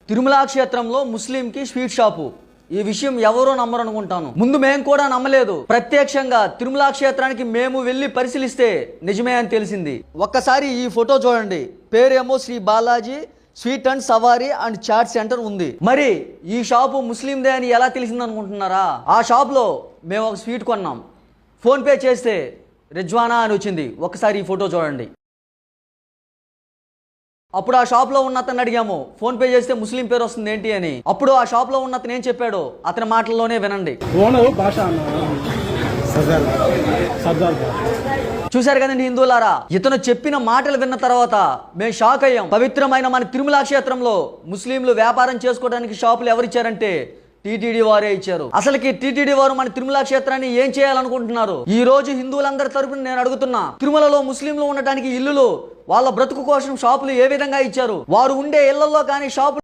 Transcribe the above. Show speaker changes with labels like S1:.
S1: తిరుమల క్షేత్రంలో ముస్లింకి sweet shop. ఈ విషయం ఎవరో నమ్మరు అనుకుంటాను. ముందు మేము కూడా నమ్మలేదు. ప్రత్యక్షంగా తిరుమల క్షేత్రానికి మేము వెళ్ళి పరిశీలిస్తే నిజమే అని తెలిసింది. ఒక్కసారి ఈ ఫోటో చూడండి. పేరేమో Shri Balaji sweet and savoury and chaat centre ఉంది. మరి ఈ షాపు ముస్లిందే అని ఎలా తెలిసింది అనుకుంటున్నారా? ఆ షాప్లో మేము ఒక స్వీట్ కొన్నాం. ఫోన్ పే చేస్తే రిజ్వానా అని వచ్చింది. ఒకసారి ఈ ఫోటో చూడండి. అప్పుడు ఆ షాప్ లో ఉన్న అతను అడిగాము, ఫోన్ పే చేస్తే ముస్లిం పేరు వస్తుంది ఏంటి అని. అప్పుడు ఆ షాప్ లో ఉన్న అతను ఏం చెప్పాడో అతని మాటల్లోనే వినండి. చూశారు కదండి హిందువులారా, ఇతను చెప్పిన మాటలు విన్న తర్వాత మేము షాక్ అయ్యాం. పవిత్రమైన మన తిరుమల క్షేత్రంలో ముస్లింలు వ్యాపారం చేసుకోవడానికి షాపులు ఎవరిచ్చారంటే టీటీడీ వారే ఇచ్చారు. అసలుకి టీటీడీ వారు మన తిరుమల క్షేత్రాన్ని ఏం చేయాలనుకుంటున్నారు? ఈ రోజు హిందువులందరి తరపున నేను అడుగుతున్నా, తిరుమలలో ముస్లింలు ఉండటానికి ఇల్లులు, వాళ్ళ బ్రతుకు కోసం షాపులు ఏ విధంగా ఇచ్చారు? వారు ఉండే ఇళ్లలో కానీ షాపులు